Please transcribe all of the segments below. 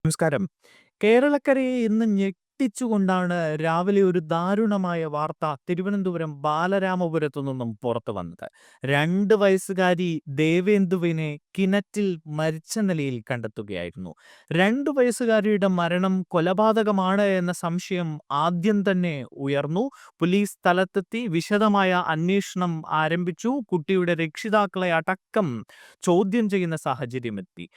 നമസ്കാരം. കേരളക്കരയെ ഇന്ന് ഞെട്ടിച്ചുകൊണ്ടാണ് രാവിലെ ഒരു ദാരുണമായ വാർത്ത തിരുവനന്തപുരം ബാലരാമപുരത്തു നിന്നും പുറത്തു വന്നത്. 2 വയസ്സുകാരി ദേവേന്ദുവിനെ കിണറ്റിൽ മരിച്ച നിലയിൽ കണ്ടെത്തുകയായിരുന്നു. 2 വയസ്സുകാരിയുടെ മരണം കൊലപാതകമാണ് എന്ന സംശയം ആദ്യം തന്നെ ഉയർന്നു. പോലീസ് സ്ഥലത്തെത്തി വിശദമായ അന്വേഷണം ആരംഭിച്ചു. കുട്ടിയുടെ രക്ഷിതാക്കളെ അടക്കം ചോദ്യം ചെയ്യുന്ന സാഹചര്യമെത്തി.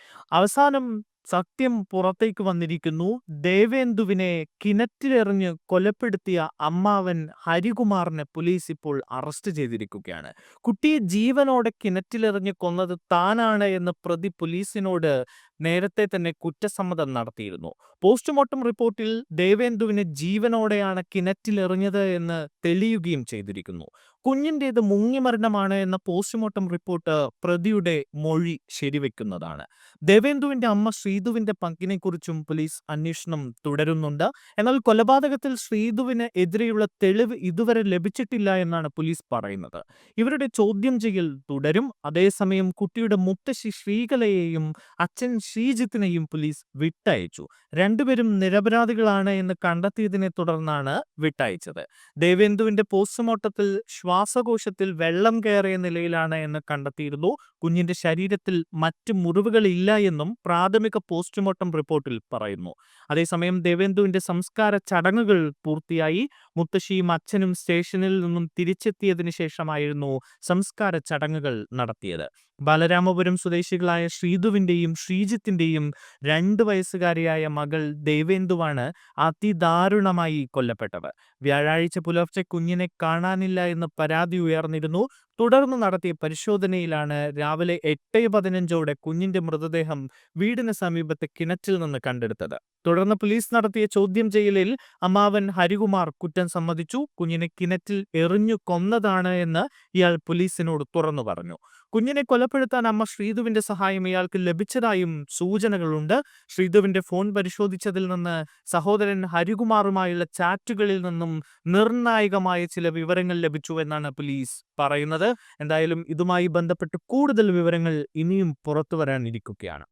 അവസാനം സത്യം പുറത്തേക്ക് വന്നിരിക്കുന്നു. ദേവേന്ദുവിനെ കിണറ്റിലെറിഞ്ഞ് കൊലപ്പെടുത്തിയ അമ്മാവൻ ഹരികുമാറിനെ പോലീസ് ഇപ്പോൾ അറസ്റ്റ് ചെയ്തിരിക്കുകയാണ്. കുട്ടിയെ ജീവനോടെ കിണറ്റിലെറിഞ്ഞ് കൊന്നത് താനാണ് എന്ന് പ്രതി പോലീസിനോട് നേരത്തെ തന്നെ കുറ്റസമ്മതം നടത്തിയിരുന്നു. പോസ്റ്റ്മോർട്ടം റിപ്പോർട്ടിൽ ദേവേന്ദുവിനെ ജീവനോടെയാണ് കിണറ്റിലെറിഞ്ഞത് എന്ന് തെളിയുകയും ചെയ്തിരിക്കുന്നു. കുഞ്ഞിൻ്റേത് മുങ്ങിമരണമാണ് എന്ന പോസ്റ്റ്മോർട്ടം റിപ്പോർട്ട് പ്രതിയുടെ മൊഴി ശരിവെക്കുന്നതാണ്. ദേവേന്ദുവിന്റെ അമ്മ ശ്രീധുവിന്റെ പങ്കിനെക്കുറിച്ചും പോലീസ് അന്വേഷണം തുടരുന്നുണ്ട്. എന്നാൽ കൊലപാതകത്തിൽ ശ്രീധുവിന് എതിരെയുള്ള തെളിവ് ഇതുവരെ ലഭിച്ചിട്ടില്ല എന്നാണ് പോലീസ് പറയുന്നത്. ഇവരുടെ ചോദ്യം ചെയ്യൽ തുടരും. അതേസമയം കുട്ടിയുടെ മുത്തശ്ശി ശ്രീകലയെയും അച്ഛൻ ശ്രീജിത്തിനെയും പോലീസ് വിട്ടയച്ചു. രണ്ടുപേരും നിരപരാധികളാണ് എന്ന് കണ്ടെത്തിയതിനെ തുടർന്നാണ് വിട്ടയച്ചത്. ദേവേന്ദുവിന്റെ പോസ്റ്റ്മോർട്ടത്തിൽ ശ്വാസകോശത്തിൽ വെള്ളം കയറിയ നിലയിലാണ് എന്ന് കണ്ടെത്തിയിരുന്നു. കുഞ്ഞിന്റെ ശരീരത്തിൽ മറ്റ് മുറിവുകളില്ല എന്നും പ്രാഥമിക പോസ്റ്റ്മോർട്ടം റിപ്പോർട്ടിൽ പറയുന്നു. അതേസമയം ദേവേന്ദുവിന്റെ സംസ്കാര ചടങ്ങുകൾ പൂർത്തിയായി. മുത്തശ്ശിയും അച്ഛനും സ്റ്റേഷനിൽ നിന്നും തിരിച്ചെത്തിയതിനു ശേഷമായിരുന്നു സംസ്കാര ചടങ്ങുകൾ നടത്തിയത്. ബാലരാമപുരം സ്വദേശികളായ ശ്രീധുവിന്റെയും ശ്രീജിത്തിന്റെയും 2 വയസ്സുകാരിയായ മകൾ ദേവേന്ദുവാണ് അതിദാരുണമായി കൊല്ലപ്പെട്ടത്. വ്യാഴാഴ്ച പുലർച്ചെ കുഞ്ഞിനെ കാണാനില്ല എന്ന് പരാതി ഉയർന്നിരുന്നു. തുടർന്ന് നടത്തിയ പരിശോധനയിലാണ് രാവിലെ 8:15 കുഞ്ഞിന്റെ മൃതദേഹം വീടിന് സമീപത്തെ കിണറ്റിൽ നിന്ന് കണ്ടെടുത്തത്. തുടർന്ന് പോലീസ് നടത്തിയ ചോദ്യം ചെയ്യലിൽ അമ്മാവൻ ഹരികുമാർ കുറ്റം സമ്മതിച്ചു. കുഞ്ഞിനെ കിണറ്റിൽ എറിഞ്ഞു കൊന്നതാണ് എന്ന് ഇയാൾ പോലീസിനോട് തുറന്നു പറഞ്ഞു. കുഞ്ഞിനെ കൊലപ്പെടുത്താൻ അമ്മ ശ്രീധുവിന്റെ സഹായം ഇയാൾക്ക് ലഭിച്ചതായും സൂചനകളുണ്ട്. ശ്രീധുവിന്റെ ഫോൺ പരിശോധിച്ചതിൽ നിന്ന് സഹോദരൻ ഹരികുമാറുമായുള്ള ചാറ്റുകളിൽ നിന്നും നിർണായകമായ ചില വിവരങ്ങൾ ലഭിച്ചു എന്നാണ് പോലീസ് പറയുന്നത്. എന്തായാലും ഇതുമായി ബന്ധപ്പെട്ട് കൂടുതൽ വിവരങ്ങൾ ഇനിയും പുറത്തു വരാനിരിക്കുകയാണ്.